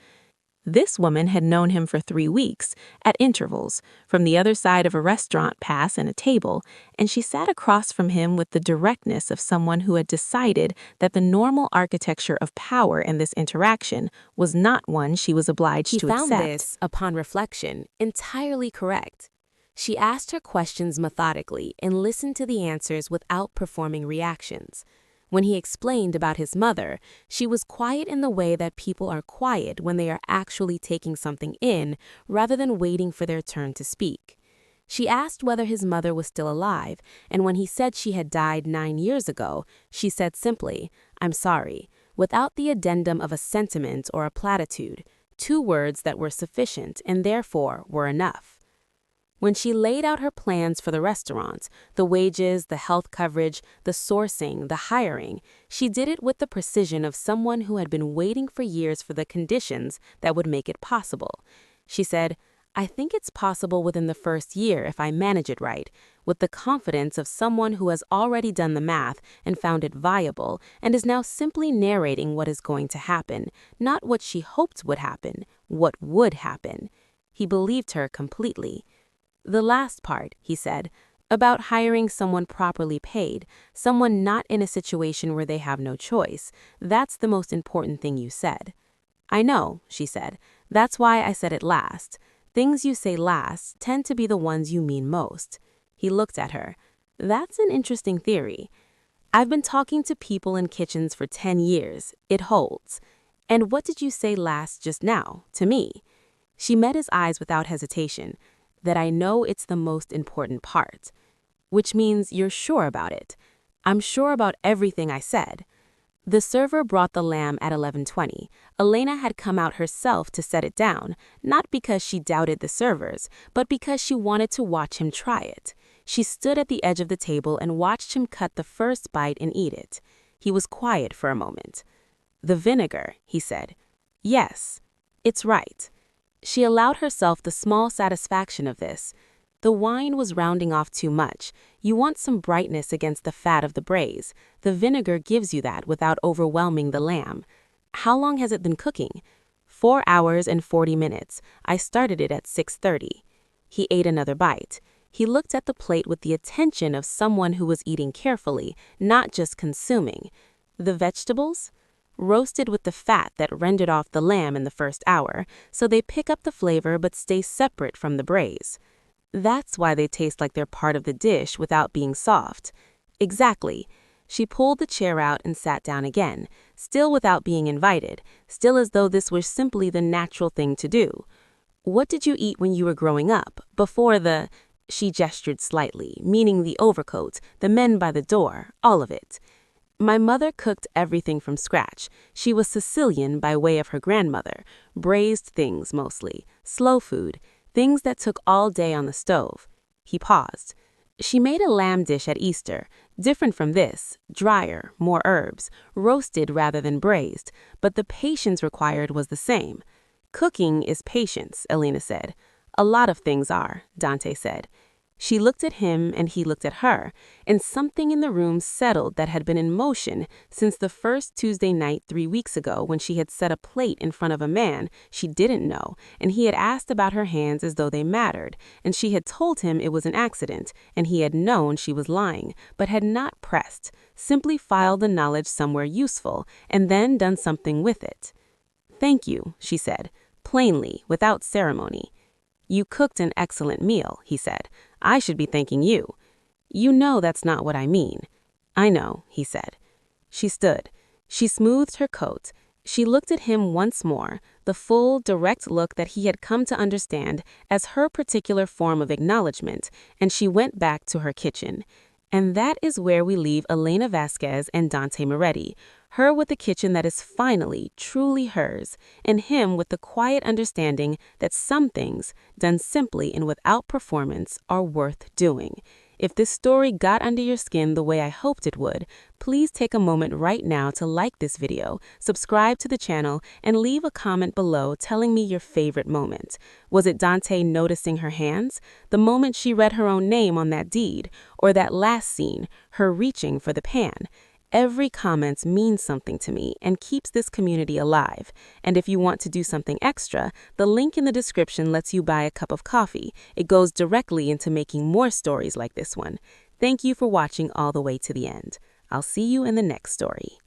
This woman had known him for 3 weeks, at intervals, from the other side of a restaurant pass and a table, and she sat across from him with the directness of someone who had decided that the normal architecture of power in this interaction was not one she was obliged to accept. He found this, upon reflection, entirely correct. She asked her questions methodically and listened to the answers without performing reactions. When he explained about his mother, she was quiet in the way that people are quiet when they are actually taking something in rather than waiting for their turn to speak. She asked whether his mother was still alive, and when he said she had died 9 years ago, she said simply, "I'm sorry," without the addendum of a sentiment or a platitude, 2 words that were sufficient and therefore were enough. When she laid out her plans for the restaurant, the wages, the health coverage, the sourcing, the hiring, she did it with the precision of someone who had been waiting for years for the conditions that would make it possible. She said, "I think it's possible within the first year if I manage it right," with the confidence of someone who has already done the math and found it viable and is now simply narrating what is going to happen, not what she hoped would happen, what would happen. He believed her completely. "The last part," he said, "about hiring someone properly paid, someone not in a situation where they have no choice, that's the most important thing you said." "I know," she said. "That's why I said it last. Things you say last tend to be the ones you mean most." He looked at her. "That's an interesting theory. I've been talking to people in kitchens for 10 years. It holds. And what did you say last just now, to me?" She met his eyes without hesitation. "That I know it's the most important part." "Which means you're sure about it." "I'm sure about everything I said." The server brought the lamb at 11:20. Elena had come out herself to set it down, not because she doubted the servers, but because she wanted to watch him try it. She stood at the edge of the table and watched him cut the first bite and eat it. He was quiet for a moment. "The vinegar," he said. "Yes, it's right." She allowed herself the small satisfaction of this. The wine was rounding off too much. You want some brightness against the fat of the braise. The vinegar gives you that without overwhelming the lamb. "How long has it been cooking?" 4 hours and 40 minutes. I started it at 6:30. He ate another bite. He looked at the plate with the attention of someone who was eating carefully, not just consuming. "The vegetables?" "Roasted with the fat that rendered off the lamb in the first hour, so they pick up the flavor but stay separate from the braise. That's why they taste like they're part of the dish without being soft." "Exactly." She pulled the chair out and sat down again, still without being invited, still as though this was simply the natural thing to do. "What did you eat when you were growing up, before the—" She gestured slightly, meaning the overcoat, the men by the door, all of it. "My mother cooked everything from scratch. She was Sicilian by way of her grandmother. Braised things mostly, slow food, things that took all day on the stove." He paused. "She made a lamb dish at Easter, different from this, drier, more herbs, roasted rather than braised, but the patience required was the same." "Cooking is patience," Elena said. "A lot of things are," Dante said. She looked at him and he looked at her, and something in the room settled that had been in motion since the first Tuesday night 3 weeks ago when she had set a plate in front of a man she didn't know, and he had asked about her hands as though they mattered, and she had told him it was an accident, and he had known she was lying, but had not pressed, simply filed the knowledge somewhere useful, and then done something with it. "Thank you," she said, plainly, without ceremony. "You cooked an excellent meal," he said. "I should be thanking you." "You know that's not what I mean." "I know," he said. She stood. She smoothed her coat. She looked at him once more, the full, direct look that he had come to understand as her particular form of acknowledgement, and she went back to her kitchen. And that is where we leave Elena Vasquez and Dante Moretti, her with the kitchen that is finally, truly hers, and him with the quiet understanding that some things, done simply and without performance, are worth doing. If this story got under your skin the way I hoped it would, please take a moment right now to like this video, subscribe to the channel, and leave a comment below telling me your favorite moment. Was it Dante noticing her hands? The moment she read her own name on that deed? Or that last scene, her reaching for the pan? Every comment means something to me and keeps this community alive. And if you want to do something extra, the link in the description lets you buy a cup of coffee. It goes directly into making more stories like this one. Thank you for watching all the way to the end. I'll see you in the next story.